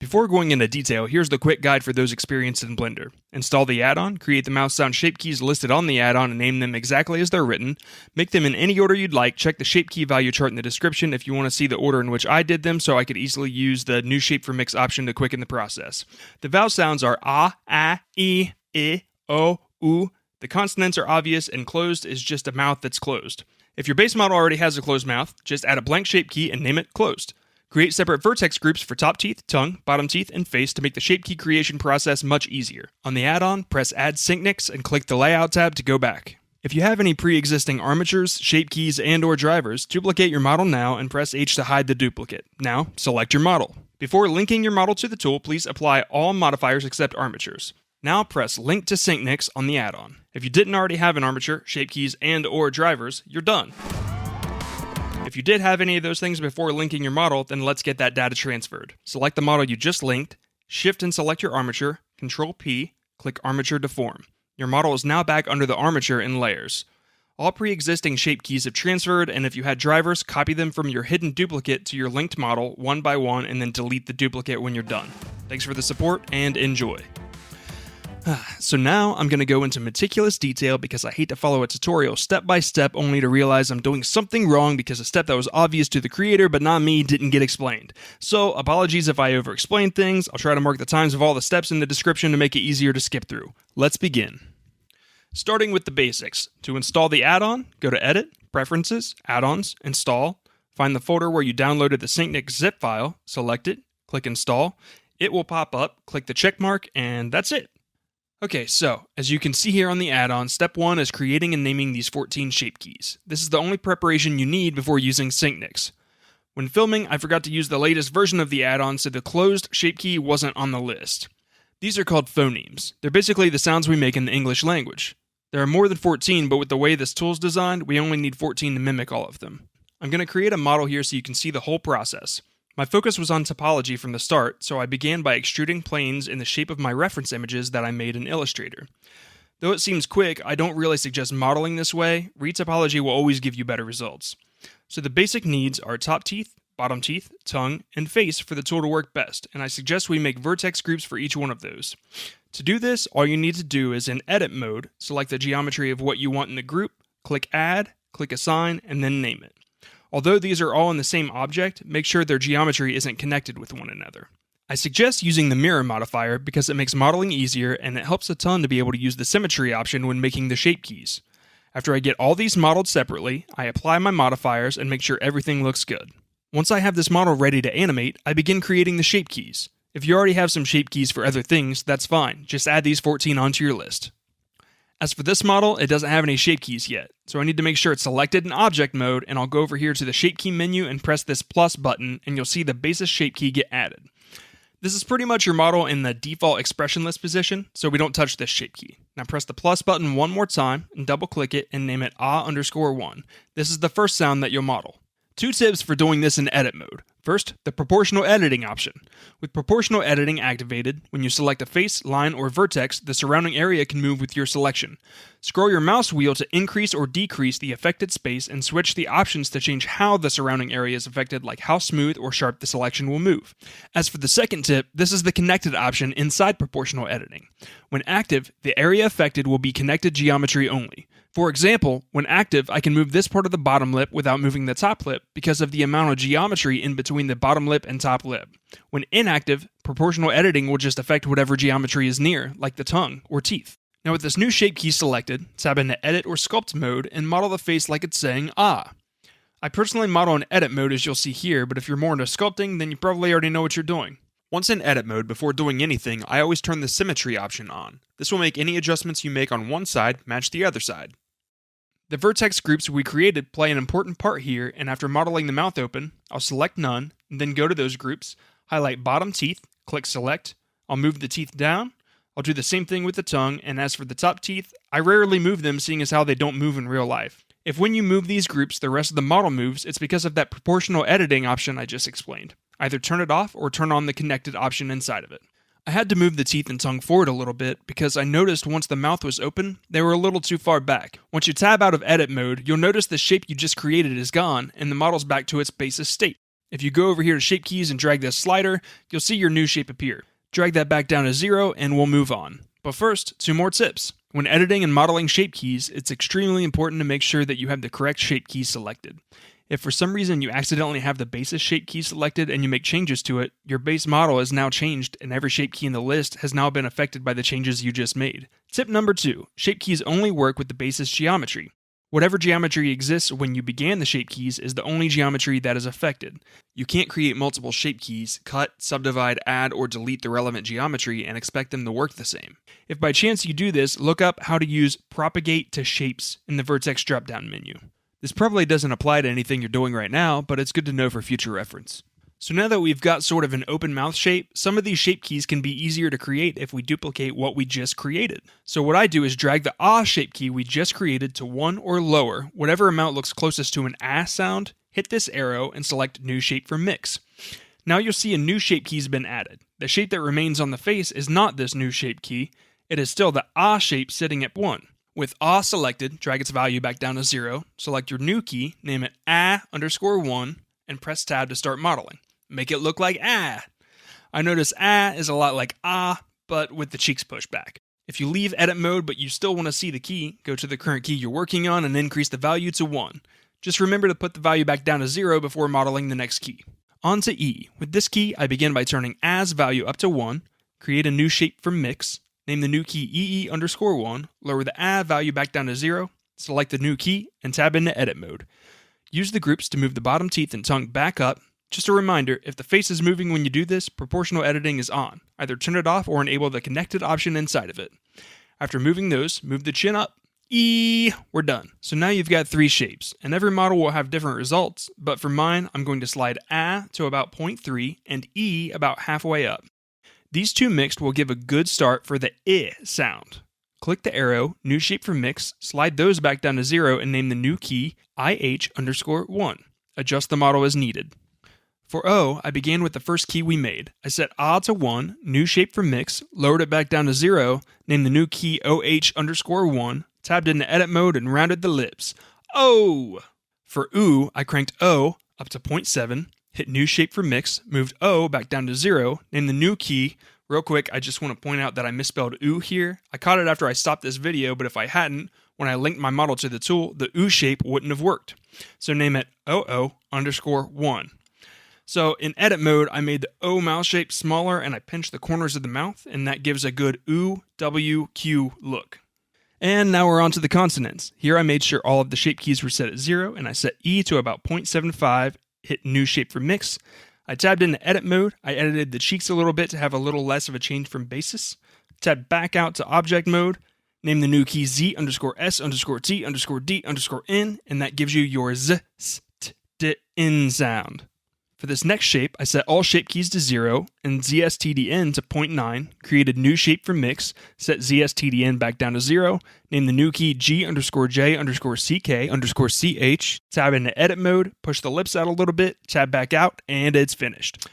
Before going into detail, here's the quick guide for those experienced in Blender. Install the add-on, create the mouse sound shape keys listed on the add-on and name them exactly as they're written. Make them in any order you'd like. Check the shape key value chart in the description if you want to see the order in which I did them, so I could easily use the new shape for mix option to quicken the process. The vowel sounds are ah, e, o, u. The consonants are obvious, and closed is just a mouth that's closed. If your base model already has a closed mouth, just add a blank shape key and name it closed. Create separate vertex groups for top teeth, tongue, bottom teeth, and face to make the shape key creation process much easier. On the add-on, press Add Syncnix and click the Layout tab to go back. If you have any pre-existing armatures, shape keys, and/or drivers, duplicate your model now and press H to hide the duplicate. Now, select your model. Before linking your model to the tool, please apply all modifiers except armatures. Now press Link to Syncnix on the add-on. If you didn't already have an armature, shape keys, and/or drivers, you're done. If you did have any of those things before linking your model, then let's get that data transferred. Select the model you just linked, shift and select your armature, Control P, click Armature Deform. Your model is now back under the armature in layers. All pre-existing shape keys have transferred, and if you had drivers, copy them from your hidden duplicate to your linked model one by one and then delete the duplicate when you're done. Thanks for the support and enjoy. So now I'm going to go into meticulous detail because I hate to follow a tutorial step by step only to realize I'm doing something wrong because a step that was obvious to the creator but not me didn't get explained. So apologies if I over-explain things. I'll try to mark the times of all the steps in the description to make it easier to skip through. Let's begin. Starting with the basics. To install the add-on, go to Edit, Preferences, Add-ons, Install. Find the folder where you downloaded the Syncnix zip file, select it, click Install. It will pop up, click the check mark, and that's it. Okay, so, as you can see here on the add-on, step 1 is creating and naming these 14 shape keys. This is the only preparation you need before using Syncnix. When filming, I forgot to use the latest version of the add-on, so the closed shape key wasn't on the list. These are called phonemes. They're basically the sounds we make in the English language. There are more than 14, but with the way this tool's designed, we only need 14 to mimic all of them. I'm going to create a model here so you can see the whole process. My focus was on topology from the start, so I began by extruding planes in the shape of my reference images that I made in Illustrator. Though it seems quick, I don't really suggest modeling this way. Retopology will always give you better results. So the basic needs are top teeth, bottom teeth, tongue, and face for the tool to work best, and I suggest we make vertex groups for each one of those. To do this, all you need to do is in Edit mode, select the geometry of what you want in the group, click Add, click Assign, and then name it. Although these are all in the same object, make sure their geometry isn't connected with one another. I suggest using the mirror modifier because it makes modeling easier and it helps a ton to be able to use the symmetry option when making the shape keys. After I get all these modeled separately, I apply my modifiers and make sure everything looks good. Once I have this model ready to animate, I begin creating the shape keys. If you already have some shape keys for other things, that's fine. Just add these 14 onto your list. As for this model, it doesn't have any shape keys yet, so I need to make sure it's selected in object mode, and I'll go over here to the shape key menu and press this plus button, and you'll see the basis shape key get added. This is pretty much your model in the default expressionless position, so we don't touch this shape key. Now press the plus button one more time, and double click it, and name it ah_1. This is the first sound that you'll model. 2 tips for doing this in edit mode. First, the proportional editing option. With proportional editing activated, when you select a face, line, or vertex, the surrounding area can move with your selection. Scroll your mouse wheel to increase or decrease the affected space and switch the options to change how the surrounding area is affected, like how smooth or sharp the selection will move. As for the second tip, this is the connected option inside proportional editing. When active, the area affected will be connected geometry only. For example, when active, I can move this part of the bottom lip without moving the top lip because of the amount of geometry in between the bottom lip and top lip. When inactive, proportional editing will just affect whatever geometry is near, like the tongue or teeth. Now with this new shape key selected, tab into Edit or Sculpt mode and model the face like it's saying ah. I personally model in Edit mode as you'll see here, but if you're more into sculpting, then you probably already know what you're doing. Once in edit mode, before doing anything, I always turn the symmetry option on. This will make any adjustments you make on one side match the other side. The vertex groups we created play an important part here, and after modeling the mouth open, I'll select none, and then go to those groups, highlight bottom teeth, click select, I'll move the teeth down, I'll do the same thing with the tongue, and as for the top teeth, I rarely move them seeing as how they don't move in real life. If when you move these groups the rest of the model moves, it's because of that proportional editing option I just explained. Either turn it off or turn on the connected option inside of it. I had to move the teeth and tongue forward a little bit because I noticed once the mouth was open, they were a little too far back. Once you tab out of edit mode, you'll notice the shape you just created is gone and the model's back to its basis state. If you go over here to shape keys and drag this slider, you'll see your new shape appear. Drag that back down to 0 and we'll move on. But first, 2 more tips. When editing and modeling shape keys, it's extremely important to make sure that you have the correct shape key selected. If for some reason you accidentally have the basis shape key selected and you make changes to it, your base model is now changed and every shape key in the list has now been affected by the changes you just made. Tip number 2, shape keys only work with the basis geometry. Whatever geometry exists when you began the shape keys is the only geometry that is affected. You can't create multiple shape keys, cut, subdivide, add, or delete the relevant geometry and expect them to work the same. If by chance you do this, look up how to use propagate to shapes in the vertex dropdown menu. This probably doesn't apply to anything you're doing right now, but it's good to know for future reference. So now that we've got sort of an open mouth shape, some of these shape keys can be easier to create if we duplicate what we just created. So what I do is drag the ah shape key we just created to 1 or lower, whatever amount looks closest to an ah sound, hit this arrow and select new shape from mix. Now you'll see a new shape key has been added. The shape that remains on the face is not this new shape key, it is still the ah shape sitting at 1. With ah selected, drag its value back down to 0, select your new key, name it ah_1, and press tab to start modeling. Make it look like ah. I notice ah is a lot like ah, but with the cheeks pushed back. If you leave edit mode but you still want to see the key, go to the current key you're working on and increase the value to 1. Just remember to put the value back down to 0 before modeling the next key. On to E. With this key, I begin by turning ah's value up to 1, create a new shape from mix, name the new key EE_1, lower the ah value back down to 0, select the new key, and tab into edit mode. Use the groups to move the bottom teeth and tongue back up. Just a reminder, if the face is moving when you do this, proportional editing is on. Either turn it off or enable the connected option inside of it. After moving those, move the chin up. We're done. So now you've got 3 shapes, and every model will have different results, but for mine, I'm going to slide ah to about 0.3 and E about halfway up. These 2 mixed will give a good start for the I sound. Click the arrow, new shape from mix, slide those back down to 0 and name the new key IH_1. Adjust the model as needed. For O, I began with the first key we made. I set ah to 1, new shape from mix, lowered it back down to 0, named the new key OH_1, tabbed into edit mode and rounded the lips. O! For oo, I cranked O up to 0.7, hit new shape from mix, moved O back down to 0, named the new key. Real quick, I just want to point out that I misspelled oo here. I caught it after I stopped this video, but if I hadn't, when I linked my model to the tool, the oo shape wouldn't have worked. So name it OO_1. So in edit mode, I made the O mouth shape smaller and I pinched the corners of the mouth, and that gives a good OO, W, Q look. And now we're on to the consonants. Here I made sure all of the shape keys were set at 0, and I set E to about 0.75, hit new shape from mix. I tabbed into edit mode, I edited the cheeks a little bit to have a little less of a change from basis. Tabbed back out to object mode, named the new key Z_S_T_D_N, and that gives you your Z, S, T, D, N sound. For this next shape, I set all shape keys to 0 and ZSTDN to 0.9, created new shape from mix, set ZSTDN back down to 0, named the new key G_J_CK_CH, tab into edit mode, push the lips out a little bit, tab back out, and it's finished.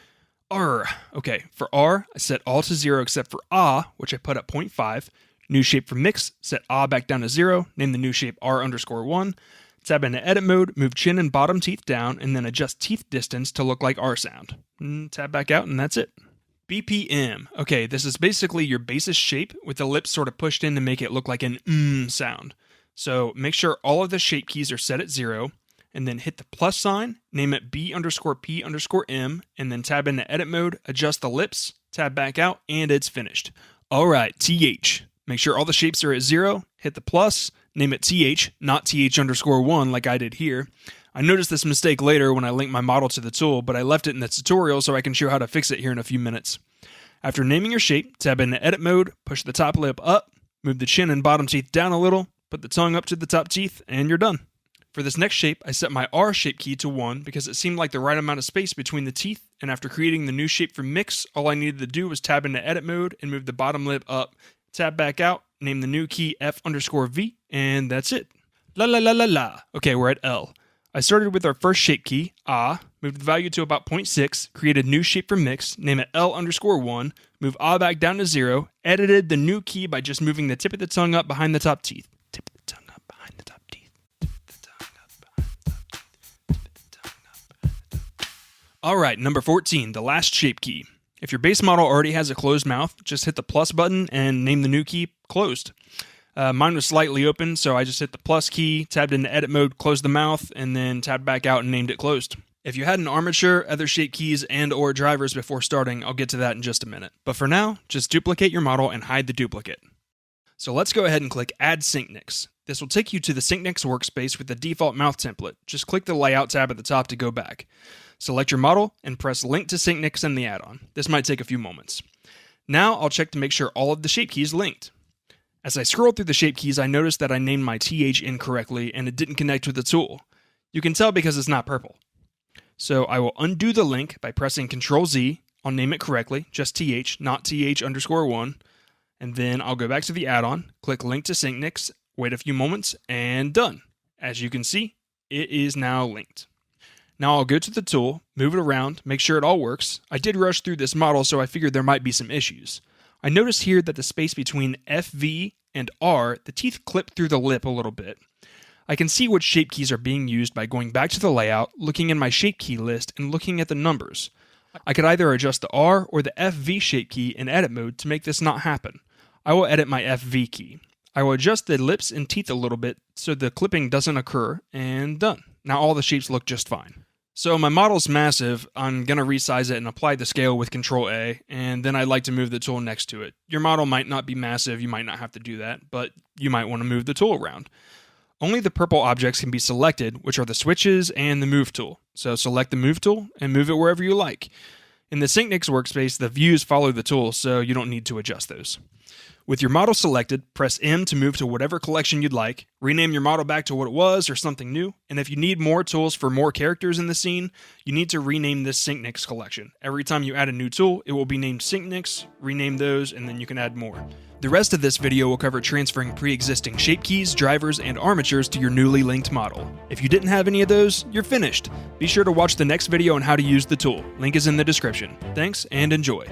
R. Okay, for R, I set all to 0 except for ah, which I put at 0.5, new shape from mix, set ah back down to 0, named the new shape R_1, tab into edit mode, move chin and bottom teeth down, and then adjust teeth distance to look like R sound. Tab back out, and that's it. BPM. Okay, this is basically your basis shape with the lips sort of pushed in to make it look like an sound. So make sure all of the shape keys are set at 0, and then hit the plus sign, name it B_P_M, and then tab into edit mode, adjust the lips, tab back out, and it's finished. Alright, TH. Make sure all the shapes are at 0, hit the plus, name it TH, not TH_1 like I did here. I noticed this mistake later when I linked my model to the tool, but I left it in the tutorial so I can show how to fix it here in a few minutes. After naming your shape, tab into edit mode, push the top lip up, move the chin and bottom teeth down a little, put the tongue up to the top teeth, and you're done. For this next shape, I set my R shape key to 1 because it seemed like the right amount of space between the teeth, and after creating the new shape from mix, all I needed to do was tab into edit mode and move the bottom lip up, tab back out, name the new key F_V, and that's it. La la la la la. Okay, we're at L. I started with our first shape key, ah, moved the value to about 0.6, created new shape from mix, name it L_1, move ah back down to 0, edited the new key by just moving the tip of the tongue up behind the top teeth. Tip of the tongue up behind the top teeth. Tip of the tongue up behind the top teeth. Tip of the tongue up behind the top teeth. Alright, number 14, the last shape key. If your base model already has a closed mouth, just hit the plus button and name the new key closed. Mine was slightly open, so I just hit the plus key, tabbed into edit mode, closed the mouth, and then tabbed back out and named it closed. If you had an armature, other shape keys, and or drivers before starting, I'll get to that in just a minute. But for now, just duplicate your model and hide the duplicate. So let's go ahead and click Add Syncnix. This will take you to the Syncnix workspace with the default mouth template. Just click the Layout tab at the top to go back. Select your model and press Link to Syncnix in the add-on. This might take a few moments. Now I'll check to make sure all of the shape keys linked. As I scroll through the shape keys, I noticed that I named my TH incorrectly and it didn't connect with the tool. You can tell because it's not purple. So I will undo the link by pressing Ctrl-Z. I'll name it correctly, just TH, not TH_1. And then I'll go back to the add-on, click Link to Syncnix, wait a few moments, and done. As you can see, it is now linked. Now I'll go to the tool, move it around, make sure it all works. I did rush through this model, so I figured there might be some issues. I noticed here that the space between FV and R, the teeth clip through the lip a little bit. I can see which shape keys are being used by going back to the layout, looking in my shape key list, and looking at the numbers. I could either adjust the R or the FV shape key in edit mode to make this not happen. I will edit my FV key. I will adjust the lips and teeth a little bit so the clipping doesn't occur, and done. Now all the shapes look just fine. So my model's massive, I'm going to resize it and apply the scale with Ctrl-A, and then I'd like to move the tool next to it. Your model might not be massive, you might not have to do that, but you might want to move the tool around. Only the purple objects can be selected, which are the switches and the move tool. So select the move tool and move it wherever you like. In the Syncnix workspace, the views follow the tool, so you don't need to adjust those. With your model selected, press M to move to whatever collection you'd like, rename your model back to what it was or something new, and if you need more tools for more characters in the scene, you need to rename this Syncnix collection. Every time you add a new tool, it will be named Syncnix, rename those, and then you can add more. The rest of this video will cover transferring pre-existing shape keys, drivers, and armatures to your newly linked model. If you didn't have any of those, you're finished. Be sure to watch the next video on how to use the tool. Link is in the description. Thanks, and enjoy.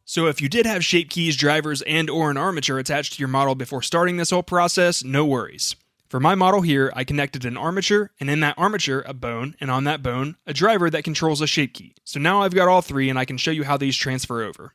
So if you did have shape keys, drivers, and or an armature attached to your model before starting this whole process, no worries. For my model here, I connected an armature, and in that armature, a bone, and on that bone, a driver that controls a shape key. So now I've got all three, and I can show you how these transfer over.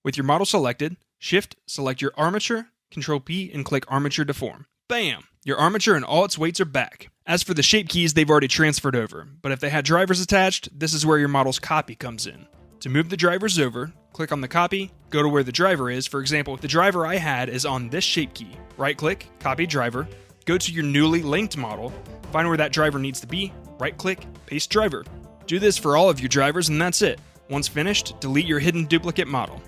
With your model selected, Shift, select your armature, Ctrl-P, and click Armature Deform. Bam! Your armature and all its weights are back. As for the shape keys, they've already transferred over, but if they had drivers attached, this is where your model's copy comes in. To move the drivers over, click on the copy, go to where the driver is. For example, if the driver I had is on this shape key, right-click, copy driver, go to your newly linked model, find where that driver needs to be, right-click, paste driver. Do this for all of your drivers and that's it. Once finished, delete your hidden duplicate model.